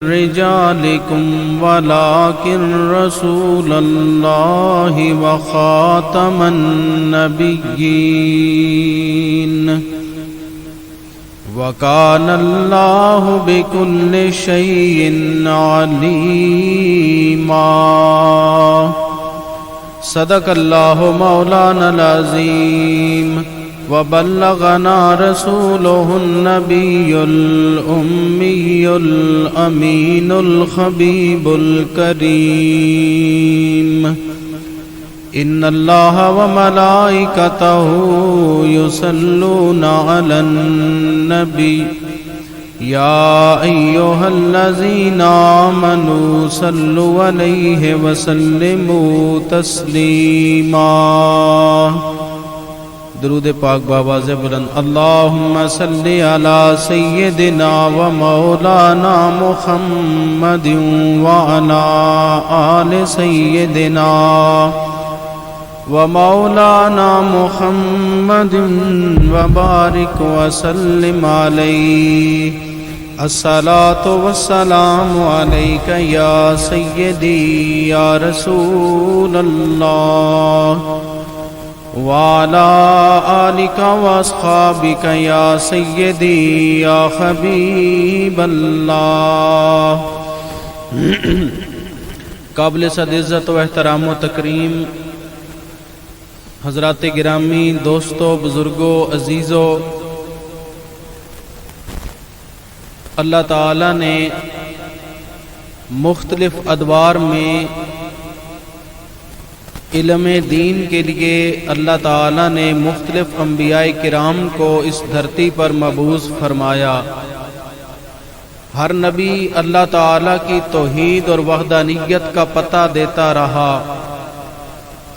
رجالكم ولكن رسول الله وخاتم النبيين وكان الله بكل شيء عليما صدق الله مولانا العظيم وبلغنا رسوله النبي الأمي الأمين الخبيب الكريم إن الله وملائكته يصلون على النبي يا أيها الذين آمنوا صلوا عليه وسلموا تسليما درود پاک بآواز بلند اللہم صلی علی سیدنا و مولانا محمد وعلی آل سیدنا و مولانا محمد وبارک وسلم علیہ الصلاة والسلام علیک یا سیدی یا رسول اللہ وعلى آلك واصحابك يا سيدي يا حبيب الله قابل صد عزت و احترام و تکریم حضرات گرامی، دوستو، بزرگو، عزیزو، اللہ تعالی نے مختلف ادوار میں علم دین کے لیے اللہ تعالیٰ نے مختلف انبیاء کرام کو اس دھرتی پر مبعوث فرمایا۔ ہر نبی اللہ تعالیٰ کی توحید اور وحدانیت کا پتہ دیتا رہا،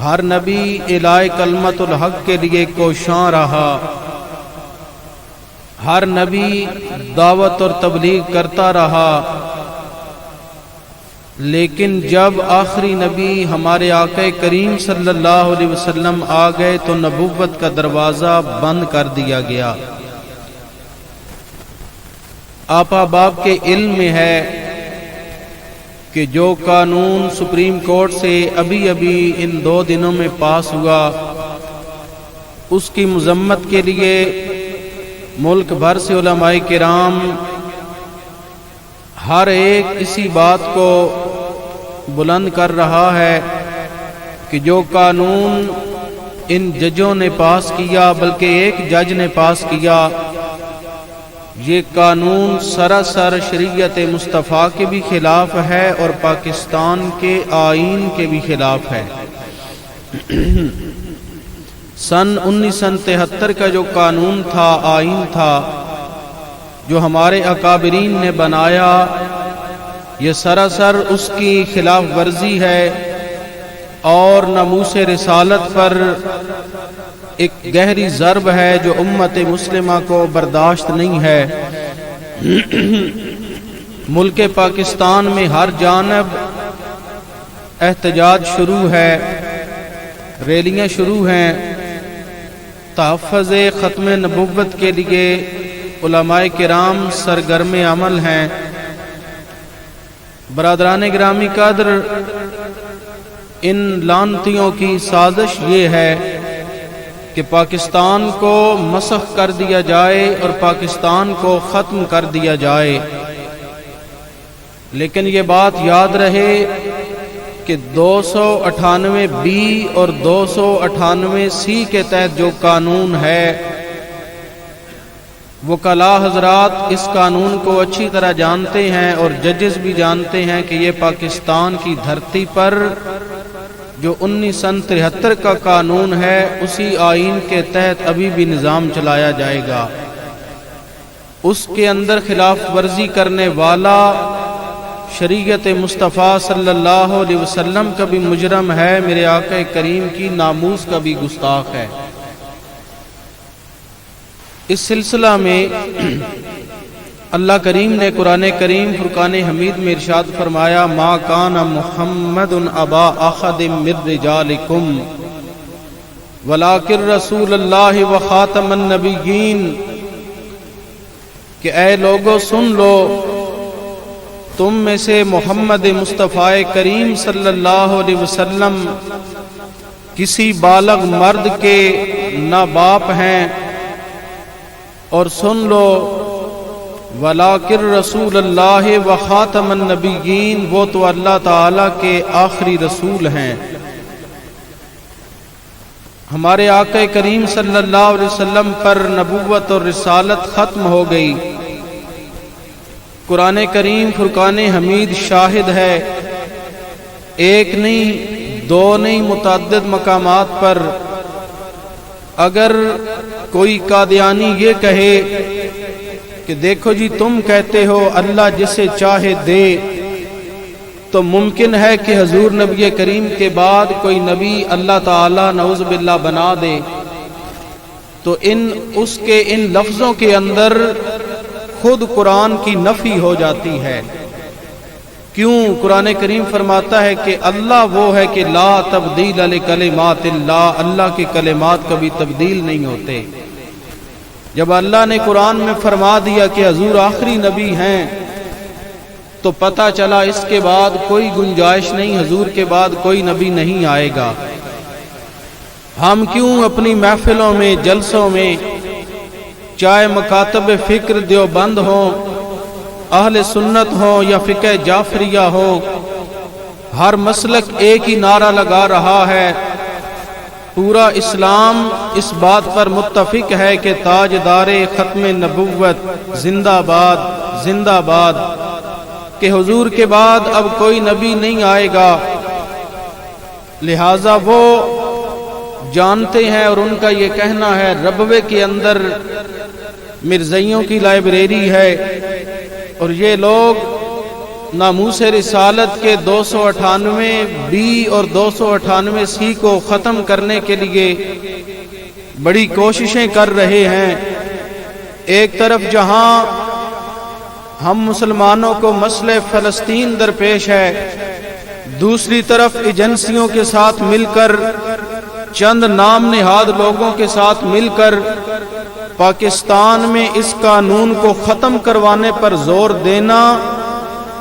ہر نبی اعلاء کلمت الحق کے لیے کوشاں رہا، ہر نبی دعوت اور تبلیغ کرتا رہا، لیکن جب آخری نبی ہمارے آقا کریم صلی اللہ علیہ وسلم آ گئے تو نبوت کا دروازہ بند کر دیا گیا۔ آپا باپ کے علم میں ہے کہ جو قانون سپریم کورٹ سے ابھی ان 2 دنوں میں پاس ہوا، اس کی مذمت کے لیے ملک بھر سے علماء کرام ہر ایک اسی بات کو بلند کر رہا ہے کہ جو قانون ان ججوں نے پاس کیا، بلکہ ایک جج نے پاس کیا، یہ قانون سراسر شریعت مصطفیٰ کے بھی خلاف ہے اور پاکستان کے آئین کے بھی خلاف ہے۔ سن 1973 کا جو قانون تھا، آئین تھا، جو ہمارے اکابرین نے بنایا، یہ سراسر اس کی خلاف ورزی ہے اور ناموس رسالت پر ایک گہری ضرب ہے جو امت مسلمہ کو برداشت نہیں ہے۔ ملک پاکستان میں ہر جانب احتجاج شروع ہے، ریلیاں شروع ہیں، تحفظ ختم نبوت کے لیے علماء کرام سرگرم عمل ہیں۔ برادران گرامی قدر، ان لعنتیوں کی سازش یہ ہے کہ پاکستان کو مسخ کر دیا جائے اور پاکستان کو ختم کر دیا جائے، لیکن یہ بات یاد رہے کہ 298B اور 298C کے تحت جو قانون ہے، وکلاء حضرات اس قانون کو اچھی طرح جانتے ہیں اور ججز بھی جانتے ہیں کہ یہ پاکستان کی دھرتی پر جو 1973 کا قانون ہے، اسی آئین کے تحت ابھی بھی نظام چلایا جائے گا۔ اس کے اندر خلاف ورزی کرنے والا شریعت مصطفیٰ صلی اللہ علیہ وسلم کا بھی مجرم ہے، میرے آقا کریم کی ناموس کا بھی گستاخ ہے۔ اس سلسلہ میں اللہ کریم نے قرآن کریم فرقان حمید میں ارشاد فرمایا، ما کان محمد ابا احد من رجالکم ولیکن رسول اللہ و خاتم النبیین کہ اے لوگو سن لو تم میں سے محمد مصطفی کریم صلی اللہ علیہ وسلم کسی بالغ مرد کے نہ باپ ہیں، اور سن لو وَلَٰكِن رسول اللہ و خاتم النبیین، وہ تو اللہ تعالیٰ کے آخری رسول ہیں۔ ہمارے آقا کریم صلی اللہ علیہ وسلم پر نبوت اور رسالت ختم ہو گئی۔ قرآن کریم فرقان حمید شاہد ہے، ایک نہیں دو نہیں متعدد مقامات پر اگر کوئی قادیانی یہ کہے کہ دیکھو جی تم کہتے ہو اللہ جسے چاہے دے، تو ممکن ہے کہ حضور نبی کریم کے بعد کوئی نبی اللہ تعالی نعوذ باللہ بنا دے، تو اس کے ان لفظوں کے اندر خود قرآن کی نفی ہو جاتی ہے۔ کیوں؟ قرآن کریم فرماتا ہے کہ اللہ وہ ہے کہ لا تبدیل لکلمات اللہ، اللہ کے کلمات کبھی تبدیل نہیں ہوتے۔ جب اللہ نے قرآن میں فرما دیا کہ حضور آخری نبی ہیں، تو پتہ چلا اس کے بعد کوئی گنجائش نہیں، حضور کے بعد کوئی نبی نہیں آئے گا۔ ہم کیوں اپنی محفلوں میں جلسوں میں، چاہے مکاتب فکر دیوبند ہوں، اہل سنت ہوں یا فقہ جعفریہ ہو، ہر مسلک ایک ہی نعرہ لگا رہا ہے، پورا اسلام اس بات پر متفق ہے کہ تاجدار ختم نبوت زندہ باد زندہ باد، کہ حضور کے بعد اب کوئی نبی نہیں آئے گا۔ لہٰذا وہ جانتے ہیں، اور ان کا یہ کہنا ہے ربوے کے اندر مرزائیوں کی لائبریری ہے، اور یہ لوگ ناموس رسالت کے 298 بی اور 298 سی کو ختم کرنے کے لیے بڑی کوششیں کر رہے ہیں۔ ایک طرف جہاں ہم مسلمانوں کو مسئلہ فلسطین درپیش ہے، دوسری طرف ایجنسیوں کے ساتھ مل کر، چند نام نہاد لوگوں کے ساتھ مل کر پاکستان میں اس قانون کو ختم کروانے پر زور دینا،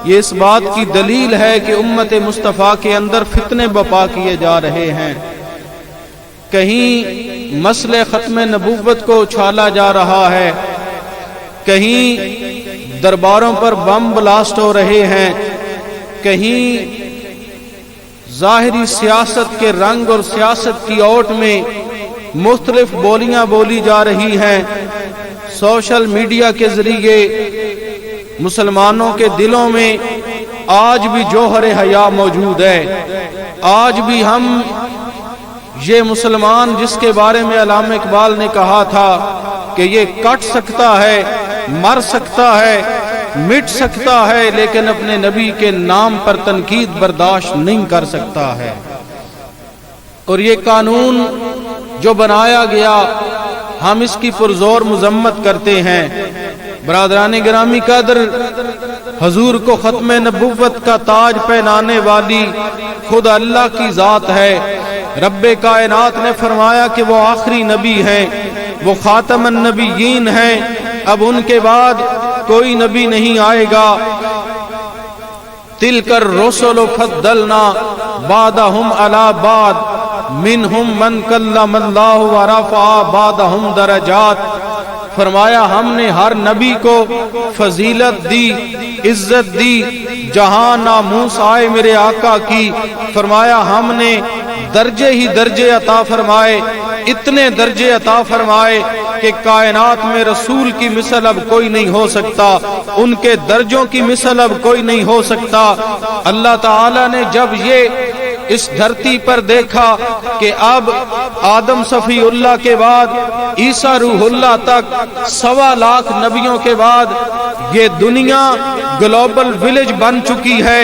یہ اس بات کی دلیل ہے کہ امت مصطفیٰ کے اندر فتنے بپا کیے جا رہے ہیں۔ کہیں مسئلہ ختم نبوت کو اچھالا جا رہا ہے، کہیں درباروں پر بم بلاسٹ ہو رہے ہیں، کہیں ظاہری سیاست کے رنگ اور سیاست کی اوٹ میں مختلف بولیاں بولی جا رہی ہیں۔ سوشل میڈیا کے ذریعے مسلمانوں کے دلوں میں آج بھی جوہر حیا موجود ہے۔ آج بھی ہم یہ مسلمان جس کے بارے میں علامہ اقبال نے کہا تھا کہ یہ کٹ سکتا ہے، مر سکتا ہے، مٹ سکتا ہے، لیکن اپنے نبی کے نام پر تنقید برداشت نہیں کر سکتا ہے۔ اور یہ قانون جو بنایا گیا، ہم اس کی پرزور مذمت کرتے ہیں۔ برادران گرامی قدر، حضور کو ختم نبوت کا تاج پہنانے والی خود اللہ کی ذات ہے۔ رب کائنات نے فرمایا کہ وہ آخری نبی ہیں، وہ خاتم النبیین ہیں، اب ان کے بعد کوئی نبی نہیں آئے گا۔ تلک الرسل فضلنا بعضهم علی بعض منہم من کلم اللہ ورفع بعضهم درجات۔ فرمایا ہم نے ہر نبی کو فضیلت دی، عزت دی، جہاں ناموس آئے میرے آقا کی، فرمایا ہم نے درجے ہی درجے عطا فرمائے، اتنے درجے عطا فرمائے کہ کائنات میں رسول کی مثل اب کوئی نہیں ہو سکتا، ان کے درجوں کی مثل اب کوئی نہیں ہو سکتا۔ اللہ تعالیٰ نے جب یہ اس دھرتی پر دیکھا کہ اب آدم صفی اللہ کے بعد عیسیٰ روح اللہ تک 1.25 لاکھ نبیوں کے بعد یہ دنیا گلوبل ولیج بن چکی ہے،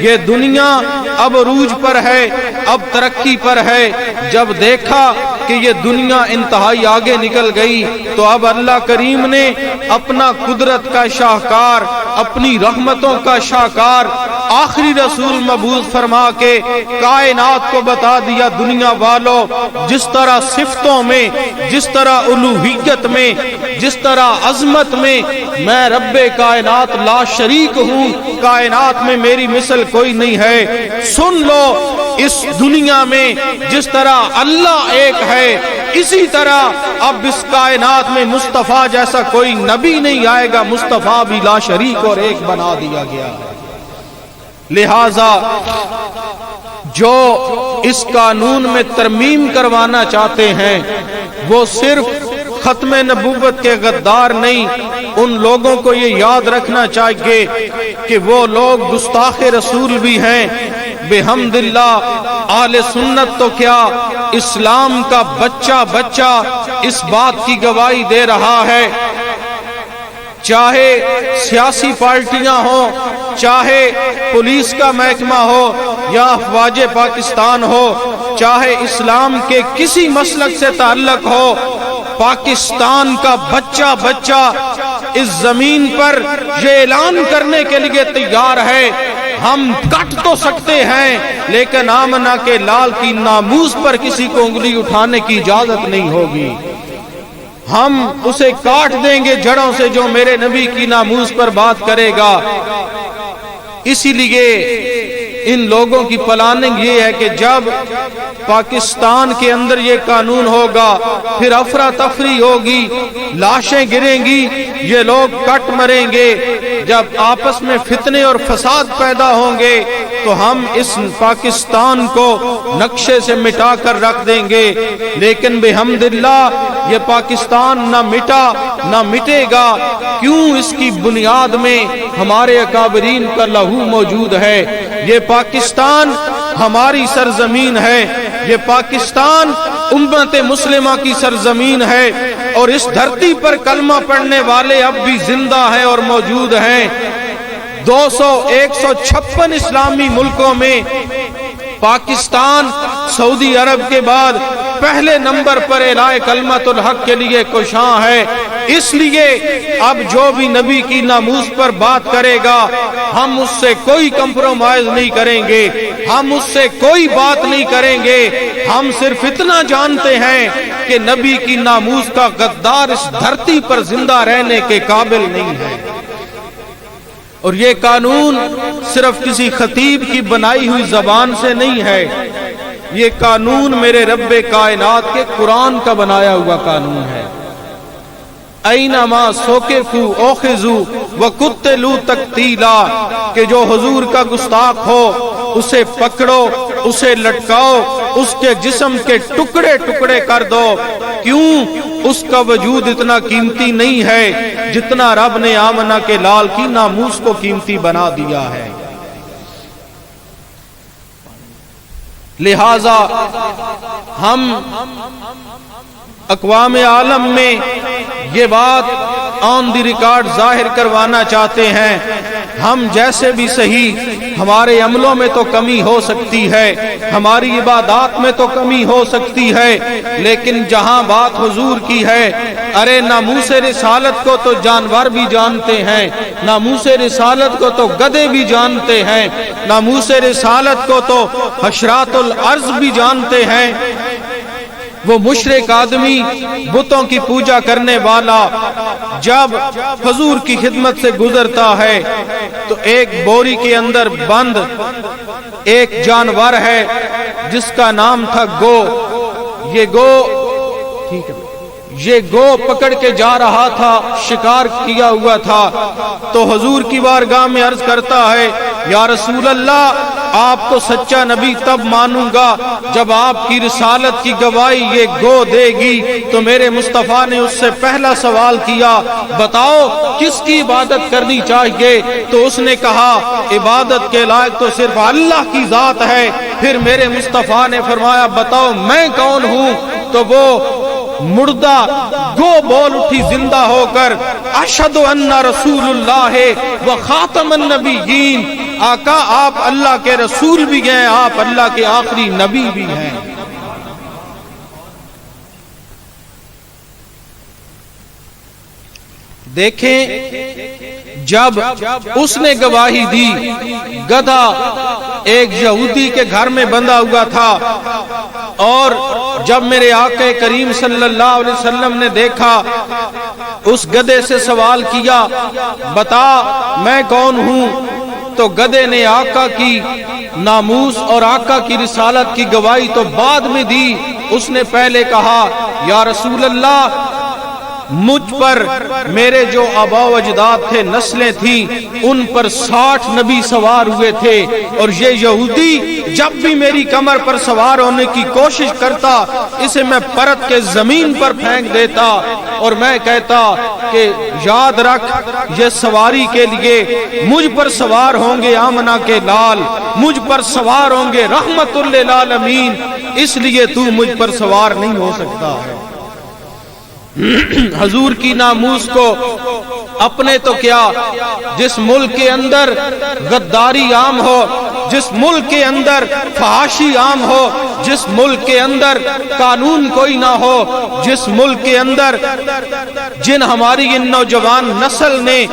یہ دنیا اب عروج پر ہے، اب ترقی پر ہے۔ جب دیکھا کہ یہ دنیا انتہائی آگے نکل گئی، تو اب اللہ کریم نے اپنا قدرت کا شاہکار، اپنی رحمتوں کا شاہکار آخری رسول مبعوث فرما کے کائنات کو بتا دیا، دنیا والوں جس طرح صفتوں میں، جس طرح الوہیت میں، جس طرح عظمت میں میں رب کائنات لا شریک ہوں، کائنات میں میری مثل کوئی نہیں ہے، سن لو اس دنیا میں جس طرح اللہ ایک ہے، اسی طرح اب اس کائنات میں مصطفیٰ جیسا کوئی نبی نہیں آئے گا، مصطفیٰ بھی لا شریک اور ایک بنا دیا گیا ہے۔ لہذا جو اس قانون میں ترمیم کروانا چاہتے ہیں وہ صرف ختم نبوت کے غدار نہیں، ان لوگوں کو یہ یاد رکھنا چاہیے کہ وہ لوگ گستاخ رسول بھی ہیں۔ بحمد اللہ اہل سنت تو کیا اسلام کا بچہ بچہ اس بات کی گواہی دے رہا ہے، چاہے سیاسی پارٹیاں ہوں، چاہے پولیس کا محکمہ ہو یا افواج پاکستان ہو، چاہے اسلام کے کسی مسلک سے تعلق ہو، پاکستان کا بچہ بچہ اس زمین پر یہ اعلان کرنے کے لیے تیار ہے، ہم کٹ تو سکتے ہیں لیکن آمنہ کے لال کی ناموس پر کسی کو انگلی اٹھانے کی اجازت نہیں ہوگی، ہم اسے کاٹ دیں گے جڑوں سے جو میرے نبی کی ناموس پر بات کرے گا۔ اسی لیے ان لوگوں کی پلاننگ یہ ہے کہ جب پاکستان کے اندر یہ قانون ہوگا پھر افراتفری ہوگی، لاشیں گریں گی، یہ لوگ کٹ مریں گے، جب آپس میں فتنے اور فساد پیدا ہوں گے تو ہم اس پاکستان کو نقشے سے مٹا کر رکھ دیں گے، لیکن بحمداللہ یہ پاکستان نہ مٹا نہ مٹے گا، کیوں؟ اس کی بنیاد میں ہمارے اکابرین کا لہو موجود ہے، یہ پاکستان ہماری سرزمین ہے، یہ پاکستان امت مسلمہ کی سرزمین ہے، اور اس دھرتی پر کلمہ پڑھنے والے اب بھی زندہ ہیں اور موجود ہیں۔ 156 اسلامی ملکوں میں پاکستان سعودی عرب کے بعد پہلے نمبر پر اعلاء کلمت الحق کے لیے کوشاں ہے، اس لیے اب جو بھی نبی کی ناموس پر بات کرے گا ہم اس سے کوئی کمپرومائز نہیں کریں گے، ہم اس سے کوئی بات نہیں کریں گے، ہم صرف اتنا جانتے ہیں کہ نبی کی ناموس کا غدار اس دھرتی پر زندہ رہنے کے قابل نہیں ہے۔ اور یہ قانون صرف کسی خطیب کی بنائی ہوئی زبان سے نہیں ہے، یہ قانون میرے رب کائنات کے قرآن کا بنایا ہوا قانون ہے۔ اینما سوکفوا اخذوا وقتلوا تقتیلا، کہ جو حضور کا گستاخ ہو اسے پکڑو، اسے لٹکاؤ، اس کے جسم کے ٹکڑے ٹکڑے کر دو، کیوں؟ اس کا وجود اتنا قیمتی نہیں ہے جتنا رب نے آمنہ کے لال کی ناموس کو قیمتی بنا دیا ہے۔ لہذا ہم اقوام عالم میں یہ بات آن دی ریکارڈ ظاہر کروانا چاہتے ہیں، ہم جیسے بھی صحیح، ہمارے عملوں میں تو کمی ہو سکتی ہے، ہماری عبادات میں تو کمی ہو سکتی ہے، لیکن جہاں بات حضور کی ہے، ارے ناموس رسالت کو تو جانور بھی جانتے ہیں، ناموس رسالت کو تو گدھے بھی جانتے ہیں، ناموس رسالت کو تو حشرات الارض بھی جانتے ہیں۔ وہ مشرک آدمی بتوں کی پوجا کرنے والا جب حضور کی خدمت سے گزرتا ہے تو ایک بوری کے اندر بند ایک جانور ہے جس کا نام تھا گو، یہ گو پکڑ کے جا رہا تھا، شکار کیا ہوا تھا، تو حضور کی بارگاہ میں عرض کرتا ہے یا رسول اللہ آپ کو سچا نبی تب مانوں گا جب آپ کی رسالت کی گواہی یہ گو دے گی۔ تو میرے مصطفیٰ نے اس سے پہلا سوال کیا، بتاؤ کس کی عبادت کرنی چاہیے؟ تو اس نے کہا عبادت کے لائق تو صرف اللہ کی ذات ہے۔ پھر میرے مصطفیٰ نے فرمایا بتاؤ میں کون ہوں؟ تو وہ مردہ گو بول اٹھی زندہ ہو کر، اشہد ان رسول اللہ و خاتم النبیین، آقا آپ اللہ کے رسول بھی ہیں، آپ اللہ کے آخری نبی بھی ہیں۔ دیکھیں جب اس نے گواہی دی، گدھا ایک یہودی کے گھر میں بندھا ہوا تھا، اور جب میرے آقا کریم صلی اللہ علیہ وسلم نے دیکھا، اس گدھے سے سوال کیا بتا میں کون ہوں، تو گدھے نے آقا کی ناموس اور آقا کی رسالت کی گواہی تو بعد میں دی۔ اس نے پہلے کہا یا رسول اللہ مجھ پر میرے جو آبا و اجداد تھے، نسلیں تھیں، ان پر 60 نبی سوار ہوئے تھے، اور یہ یہودی جب بھی میری کمر پر سوار ہونے کی کوشش کرتا، اسے میں پرت کے زمین پر پھینک دیتا، اور میں کہتا کہ یاد رکھ یہ سواری کے لیے مجھ پر سوار ہوں گے آمنہ کے لال، مجھ پر سوار ہوں گے رحمت للعالمین، اس لیے تو مجھ پر سوار نہیں ہو سکتا ہے۔ حضور کی ناموس کو اپنے تو کیا، جس ملک کے اندر غداری عام ہو، جس ملک کے اندر فحاشی عام ہو، جس ملک کے اندر قانون کوئی نہ ہو، جس ملک کے اندر جن ہماری ان نوجوان نسل نے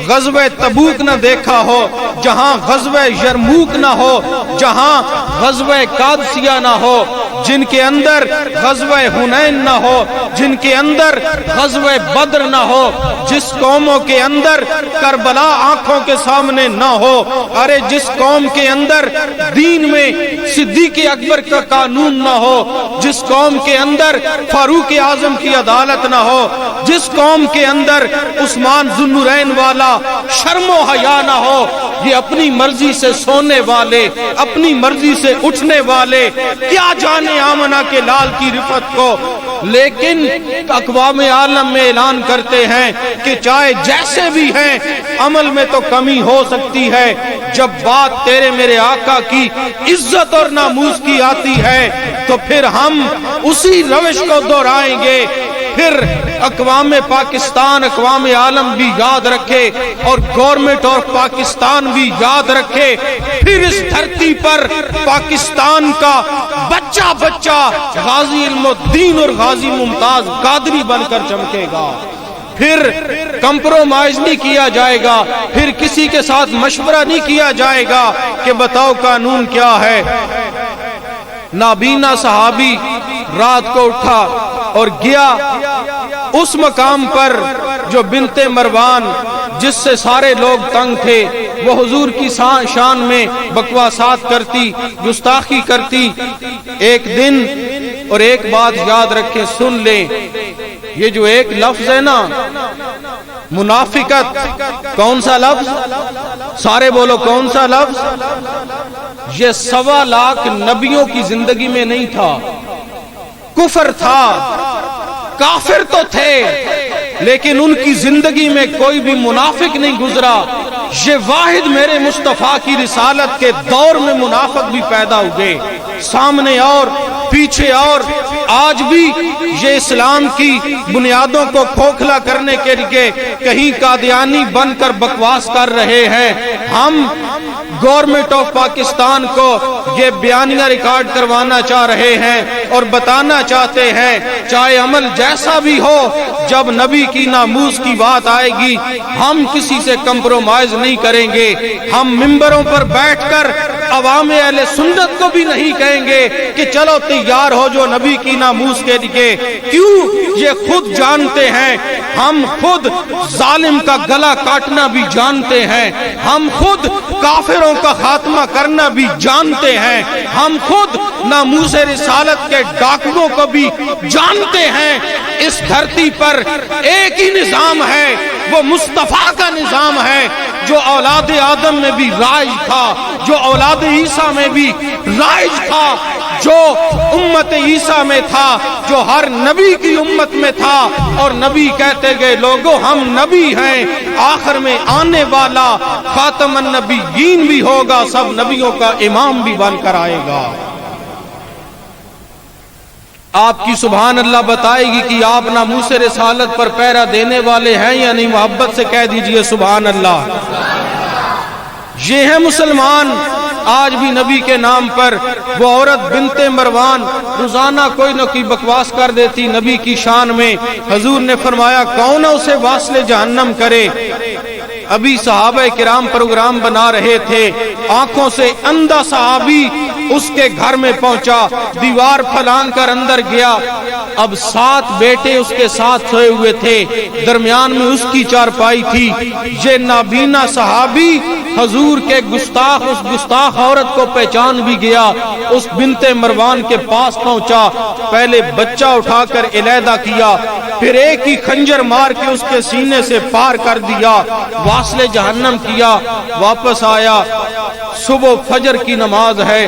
غزوہ تبوک نہ دیکھا ہو، جہاں غزوہ یرموک نہ ہو، جہاں غزوہ قادسیہ نہ ہو، جن کے اندر غزوہ حنین نہ ہو، جن کے اندر غزوہ بدر نہ ہو، جس قوموں کے اندر کربلا آنکھوں کے سامنے نہ ہو، ارے جس قوم کے اندر دین میں صدیق اکبر کا قانون نہ ہو، جس قوم کے اندر فاروق اعظم کی عدالت نہ ہو، جس قوم کے اندر عثمان ذو النورین والا شرم و حیا نہ ہو، یہ اپنی مرضی سے سونے والے، اپنی مرضی سے اٹھنے والے کیا جانے آمنہ کے لال کی رفت کو، لیکن اقوام عالم میں اعلان کرتے ہیں کہ چاہے جیسے بھی ہیں عمل میں تو کمی ہو سکتی ہے، جب بات تیرے میرے آقا کی عزت اور ناموس کی آتی ہے تو پھر ہم اسی روش کو دہرائیں گے۔ پھر اقوام پاکستان، اقوام عالم بھی یاد رکھے اور گورنمنٹ آف پاکستان بھی یاد رکھے، پھر اس دھرتی پر پاکستان کا بچہ بچہ غازی علم الدین اور غازی ممتاز قادری بن کر چمکے گا۔ پھر کمپرومائز نہیں کیا جائے گا، پھر کسی کے ساتھ مشورہ نہیں کیا جائے گا کہ بتاؤ قانون کیا ہے۔ نابینا صحابی رات کو اٹھا اور گیا اس مقام پر جو بنت مروان، جس سے سارے لوگ تنگ تھے، وہ حضور کی شان میں بکواسات کرتی، گستاخی کرتی۔ ایک دن اور ایک بات یاد رکھیں، سن لیں، یہ جو ایک لفظ ہے نا منافقت، کون سا لفظ؟ سارے بولو کون سا لفظ؟ یہ 1.25 لاکھ نبیوں کی زندگی میں نہیں تھا، کفر تھا، کافر تو تھے، لیکن ان کی زندگی میں کوئی بھی منافق نہیں گزرا۔ یہ واحد میرے مصطفیٰ کی رسالت کے دور میں منافق بھی پیدا ہوئے، سامنے اور پیچھے اور۔ آج بھی یہ اسلام کی بنیادوں کو کھوکھلا کرنے کے لیے کہیں قادیانی بن کر بکواس کر رہے ہیں۔ ہم گورنمنٹ آف پاکستان کو یہ بیانیہ ریکارڈ کروانا چاہ رہے ہیں اور بتانا چاہتے ہیں، چاہے عمل جیسا بھی ہو، جب نبی کی ناموس کی بات آئے گی ہم کسی سے کمپرومائز نہیں کریں گے۔ ہم ممبروں پر بیٹھ کر عوام اہل سنت کو بھی نہیں کہیں گے کہ چلو تیار ہو جو نبی کی ناموس کے لیے، کیوں؟ یہ خود جانتے ہیں، ہم خود ظالم کا گلا کاٹنا بھی جانتے ہیں، ہم خود کافروں کا خاتمہ کرنا بھی جانتے ہیں، ہم خود ناموس رسالت کے ڈاکوؤں کو بھی جانتے ہیں۔ اس دھرتی پر ایک ہی نظام ہے، وہ مصطفیٰ کا نظام ہے، جو اولاد آدم میں بھی رائج تھا، جو اولاد عیسیٰ میں بھی رائج تھا، جو امت عیسیٰ میں تھا، جو ہر نبی کی امت میں تھا۔ اور نبی کہتے گئے لوگوں ہم نبی ہیں، آخر میں آنے والا خاتم النبیین بھی ہوگا، سب نبیوں کا امام بھی بن کر آئے گا۔ آپ کی سبحان اللہ بتائے گی کہ آپ ناموس رسالت پر پہرا دینے والے ہیں یا نہیں؟ محبت سے کہہ دیجئے سبحان اللہ۔ یہ ہیں مسلمان آج بھی نبی کے نام پر وہ عورت بنت مروان روزانہ کوئی نہ کوئی بکواس کر دیتی نبی کی شان میں. حضور نے فرمایا کون اسے واصل جہنم کرے. ابھی صحابہ کرام پروگرام بنا رہے تھے, آنکھوں سے اندھا صحابی اس کے گھر میں پہنچا, دیوار پھلانگ کر اندر گیا. اب 7 بیٹے اس کے ساتھ سوئے ہوئے تھے, درمیان میں اس کی چارپائی تھی. یہ نابینا صحابی حضور کے گستاخ اس گستاخ عورت کو پہچان بھی گیا. اس بنت مروان کے پاس پہنچا, پہلے بچہ اٹھا کر علیحدہ کیا, پھر ایک ہی خنجر مار کے اس کے سینے سے پار کر دیا, واصل جہنم کیا. واپس آیا, صبح فجر کی نماز ہے,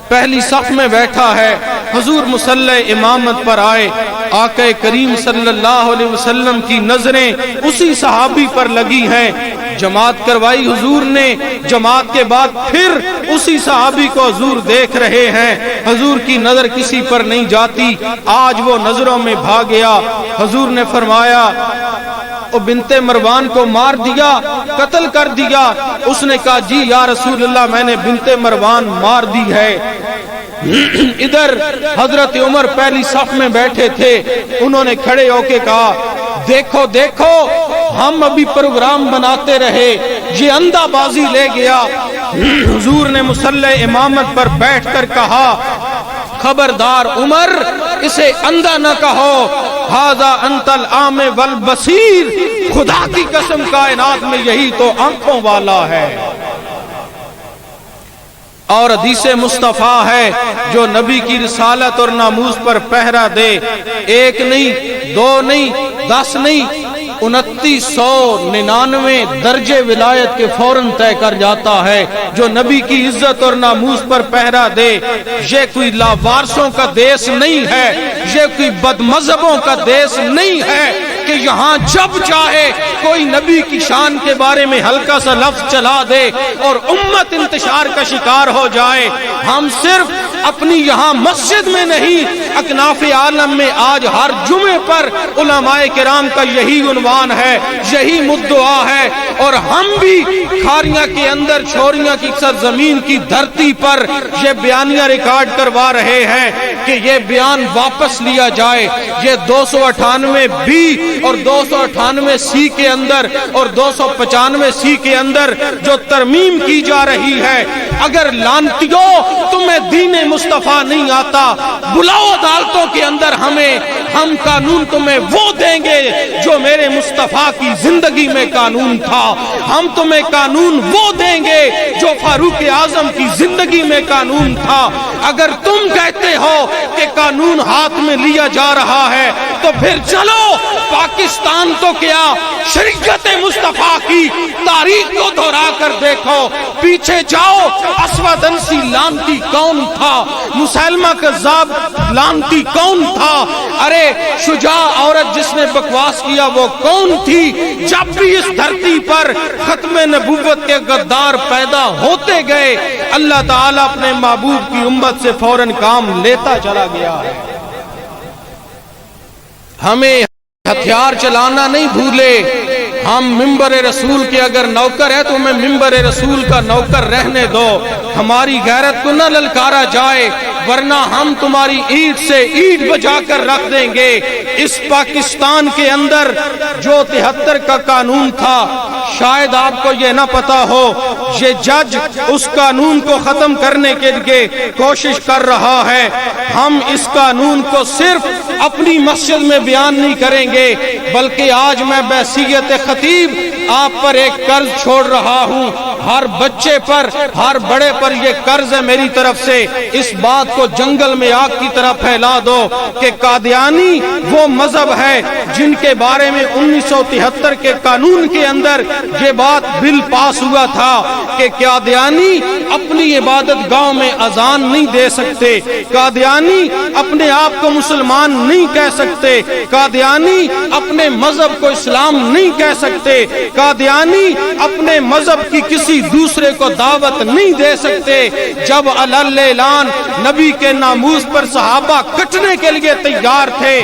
پہلی صف میں بیٹھا ہے. حضور مصلی امامت پر آئے, آقا کریم صلی اللہ علیہ وسلم کی نظریں اسی صحابی پر لگی ہیں. جماعت کروائی حضور نے, جماعت کے بعد پھر اسی صحابی کو حضور دیکھ رہے ہیں. حضور کی نظر کسی پر نہیں جاتی, آج وہ نظروں میں بھاگ گیا. حضور نے فرمایا بنت مروان کو مار دیا, قتل کر دیا. اس نے کہا جی یا رسول اللہ میں نے بنت مروان مار دی ہے. ادھر حضرت عمر پہلی صف میں بیٹھے تھے, انہوں نے کھڑے ہو کے کہا دیکھو دیکھو ہم ابھی پروگرام بناتے رہے, یہ اندھا بازی لے گیا. حضور نے مصلی امامت پر بیٹھ کر کہا خبردار عمر, اسے اندھا نہ کہو, ھذا انت العام والبصیر. خدا کی قسم کائنات میں یہی تو آنکھوں والا ہے. اور حدیث مصطفیٰ ہے جو نبی کی رسالت اور ناموس پر پہرا دے, 1 نہیں 2 نہیں 10 نہیں 2999 درجے ولایت کے فوراً طے کر جاتا ہے. جو نبی کی عزت اور ناموس پر پہرا دے, یہ کوئی لاوارثوں کا دیس نہیں ہے, یہ کوئی بد مذہبوں کا دیس نہیں ہے کہ یہاں جب چاہے کوئی نبی کی شان کے بارے میں ہلکا سا لفظ چلا دے اور امت انتشار کا شکار ہو جائے. ہم صرف اپنی یہاں مسجد میں نہیں, اکناف عالم میں آج ہر جمعے پر علماء کرام کا یہی عنوان ہے, یہی مدعا ہے. اور ہم بھی کھاریاں کے اندر چھوریاں کی سرزمین کی دھرتی پر یہ بیانیہ ریکارڈ کروا رہے ہیں کہ یہ بیان واپس لیا جائے. یہ 298 بی اور 298 سی کے اندر اور 295 سی کے اندر جو ترمیم کی جا رہی ہے, اگر لانتیوں تمہیں دین مصطفیٰ نہیں آتا, بلاؤ عدالتوں کے اندر ہمیں, ہم قانون تمہیں وہ دیں گے جو میرے مصطفیٰ کی زندگی میں قانون تھا. ہم تمہیں قانون وہ دیں گے جو فاروق اعظم کی زندگی میں قانون تھا. اگر تم کہتے ہو کہ قانون ہاتھ میں لیا جا رہا ہے تو پھر چلو پاکستان تو کیا شریعت مصطفیٰ کی تاریخ کو دہرا کر دیکھو. پیچھے جاؤ, اسود انسی لانتی کون تھا, مسلمہ کذاب لانتی کون تھا, ارے شجاع عورت جس نے بکواس کیا وہ کون تھی. جب بھی اس دھرتی پر ختم نبوت کے غدار پیدا ہوتے گئے, اللہ تعالیٰ اپنے محبوب کی امت سے فوراً کام لیتا چلا گیا. ہمیں ہتھیار چلانا نہیں بھولے. ہم ممبر رسول کے اگر نوکر ہے تو ہمیں ممبر رسول کا نوکر رہنے دو. ہماری غیرت کو نہ للکارا جائے, ورنہ ہم تمہاری اینٹ سے اینٹ بجا کر رکھ دیں گے. اس پاکستان کے اندر جو 73 کا قانون تھا, شاید آپ کو یہ نہ پتا ہو, یہ جج اس قانون کو ختم کرنے کے لیے کوشش کر رہا ہے. ہم اس قانون کو صرف اپنی مسجد میں بیان نہیں کریں گے, بلکہ آج میں بحیثیت خطیب آپ پر ایک قرض چھوڑ رہا ہوں. ہر بچے پر, ہر بڑے پر یہ قرض ہے میری طرف سے. اس بات کو جنگل میں آگ کی طرح پھیلا دو کہ قادیانی وہ مذہب ہے جن کے بارے میں 1973 کے قانون کے اندر یہ بات بل پاس ہوا تھا کہ قادیانی اپنی عبادت گاہوں میں اذان نہیں دے سکتے, قادیانی اپنے آپ کو مسلمان نہیں کہہ سکتے, قادیانی اپنے مذہب کو اسلام نہیں کہہ سکتے, قادیانی اپنے مذہب کی کسی دوسرے کو دعوت نہیں دے سکتے. جب علل اعلان نبی کے ناموس پر صحابہ کٹنے کے لیے تیار تھے,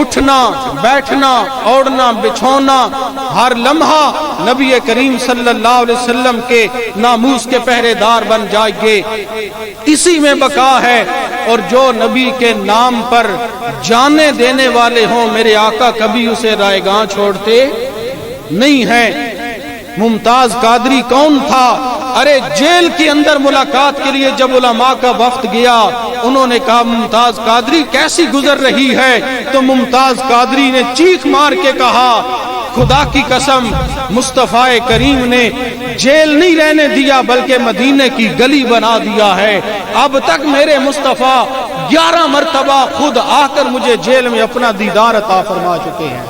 اٹھنا بیٹھنا اوڑھنا بچھونا ہر لمحہ نبی کریم صلی اللہ علیہ وسلم کے ناموس کے پہرے دار بن جائیے، اسی میں بقا ہے۔ اور جو نبی کے نام پر جانے دینے والے ہوں میرے آقا کبھی اسے رائیگاں چھوڑتے نہیں ہیں۔ ممتاز قادری کون تھا؟ ارے جیل کے اندر ملاقات کے لیے جب علماء کا وفد گیا، انہوں نے کہا ممتاز قادری کیسی گزر رہی ہے؟ تو ممتاز قادری نے چیخ مار کے کہا خدا کی قسم مصطفیٰ کریم نے جیل نہیں رہنے دیا بلکہ مدینے کی گلی بنا دیا ہے۔ اب تک میرے مصطفیٰ 11 مرتبہ خود آ کر مجھے جیل میں اپنا دیدار عطا فرما چکے ہیں۔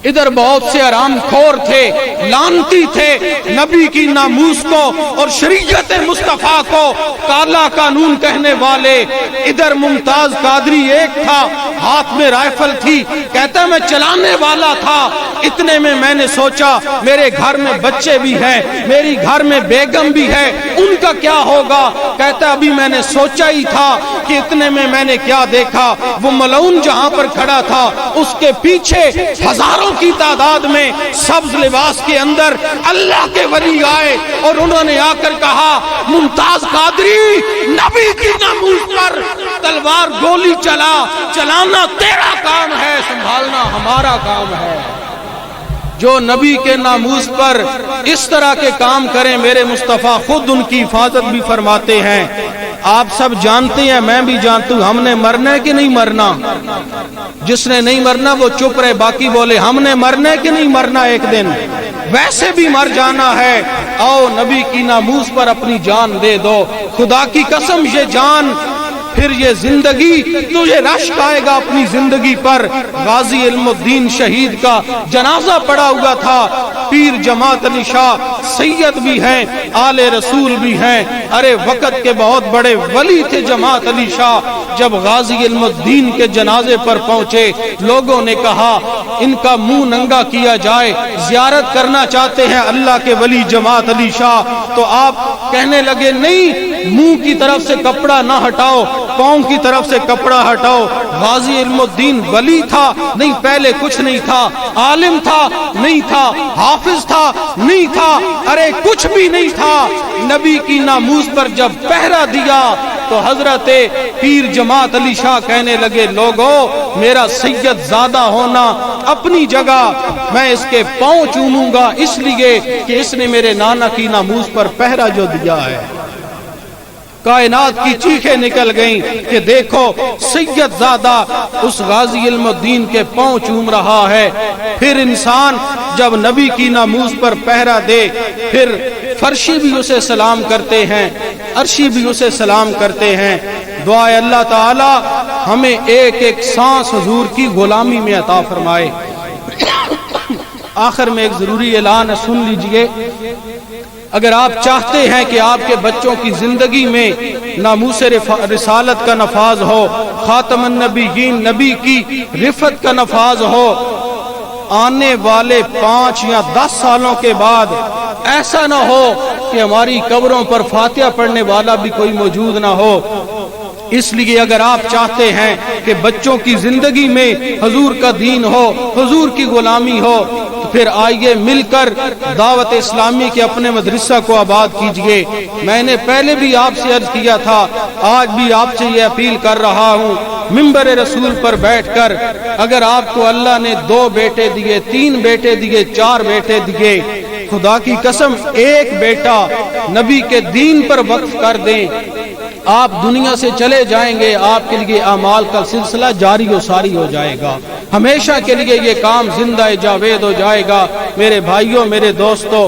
ادھر بہت سے حرام خور تھے، لعنتی تھے، نبی کی ناموس کو اور شریعت مصطفیٰ کو کالا قانون کہنے والے۔ ادھر ممتاز قادری ایک تھا، ہاتھ میں رائفل تھی، کہتا میں چلانے والا تھا۔ اتنے میں نے سوچا میرے گھر میں بچے بھی ہیں، میری گھر میں بیگم بھی ہے، ان کا کیا ہوگا؟ کہتا ابھی میں نے سوچا ہی تھا کہ اتنے میں نے کیا دیکھا، وہ ملعون جہاں پر کھڑا تھا اس کے پیچھے ہزاروں کی تعداد میں سبز لباس کے اندر اللہ کے ولی آئے اور انہوں نے آ کر کہا ممتاز قادری نبی کی ناموس پر تلوار گولی چلانا تیرا کام ہے، سنبھالنا ہمارا کام ہے۔ جو نبی کے ناموس پر اس طرح کے کام کریں میرے مصطفیٰ خود ان کی حفاظت بھی فرماتے ہیں۔ آپ سب جانتے ہیں، میں بھی جانتا ہوں، ہم نے مرنا ہے کہ نہیں مرنا؟ جس نے نہیں مرنا وہ چپ رہے، باقی بولے ہم نے مرنا ہے کہ نہیں مرنا؟ ایک دن ویسے بھی مر جانا ہے۔ آؤ نبی کی ناموس پر اپنی جان دے دو، خدا کی قسم یہ جان پھر یہ زندگی تجھے رشک آئے گا اپنی زندگی پر۔ غازی علم الدین شہید کا جنازہ پڑا ہوا تھا، پیر جماعت علی شاہ سید بھی ہیں، آل رسول بھی ہیں۔ ارے وقت کے بہت بڑے ولی تھے جماعت علی شاہ۔ جب غازی علم الدین کے جنازے پر پہنچے لوگوں نے کہا ان کا منہ ننگا کیا جائے، زیارت کرنا چاہتے ہیں اللہ کے ولی جماعت علی شاہ۔ تو آپ کہنے لگے نہیں، منہ کی طرف سے کپڑا نہ ہٹاؤ، پاؤں کی طرف سے کپڑا ہٹاؤ۔ غازی علم الدین ولی تھا نہیں، پہلے کچھ نہیں تھا، عالم تھا نہیں تھا، حافظ تھا نہیں تھا، ارے کچھ بھی نہیں تھا۔ نبی کی ناموس پر جب پہرا دیا تو حضرت پیر جماعت علی شاہ کہنے لگے لوگو میرا سید زادہ ہونا اپنی جگہ، میں اس کے پاؤں چوموں گا اس لیے کہ اس نے میرے نانا کی ناموس پر پہرا جو دیا ہے۔ کائنات کی چیخیں نکل گئیں کہ دیکھو سید زادہ اس غازی علم الدین کے پاؤں چوم رہا ہے۔ پھر انسان جب نبی کی ناموس پر پہرا دے پھر فرشی بھی اسے سلام کرتے ہیں، عرشی بھی اسے سلام کرتے ہیں۔ دعا اللہ تعالی ہمیں ایک ایک سانس حضور کی غلامی میں عطا فرمائے۔ آخر میں ایک ضروری اعلان ہے، سن لیجئے۔ اگر آپ چاہتے ہیں کہ آپ کے بچوں کی زندگی میں ناموس رسالت کا نفاذ ہو، خاتم النبیین نبی کی رفت کا نفاذ ہو، آنے والے 5 یا 10 سالوں کے بعد ایسا نہ ہو کہ ہماری قبروں پر فاتحہ پڑھنے والا بھی کوئی موجود نہ ہو، اس لیے اگر آپ چاہتے ہیں کہ بچوں کی زندگی میں حضور کا دین ہو، حضور کی غلامی ہو، تو پھر آئیے مل کر دعوت اسلامی کے اپنے مدرسہ کو آباد کیجئے۔ میں نے پہلے بھی آپ سے عرض کیا تھا، آج بھی آپ سے یہ اپیل کر رہا ہوں، منبر رسول پر بیٹھ کر اگر آپ کو اللہ نے 2 بیٹے دیے، 3 بیٹے دیے، 4 بیٹے دیے، خدا کی قسم ایک بیٹا نبی کے دین پر وقف کر دیں، آپ دنیا سے چلے جائیں گے، آپ کے لیے اعمال کا سلسلہ جاری و ساری ہو جائے گا، ہمیشہ کے لیے یہ کام زندہ جاوید ہو جائے گا۔ میرے بھائیوں، میرے دوستوں،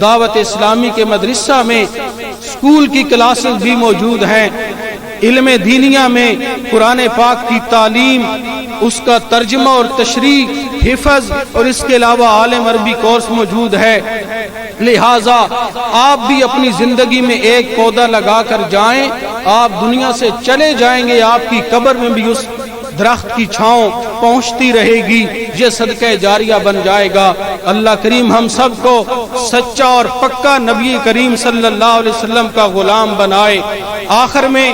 دعوت اسلامی کے مدرسہ میں اسکول کی کلاسز بھی موجود ہیں۔ علم دینیہ میں قرآن پاک کی تعلیم، اس کا ترجمہ اور تشریح، حفظ اور اس کے علاوہ عالم عربی کورس موجود ہے۔ لہٰذا آپ بھی اپنی زندگی میں ایک پودا لگا کر جائیں، آپ دنیا سے چلے جائیں گے، آپ کی قبر میں بھی اس درخت کی چھاؤں پہنچتی رہے گی، یہ صدقہ جاریہ بن جائے گا۔ اللہ کریم ہم سب کو سچا اور پکا نبی کریم صلی اللہ علیہ وسلم کا غلام بنائے۔ آخر میں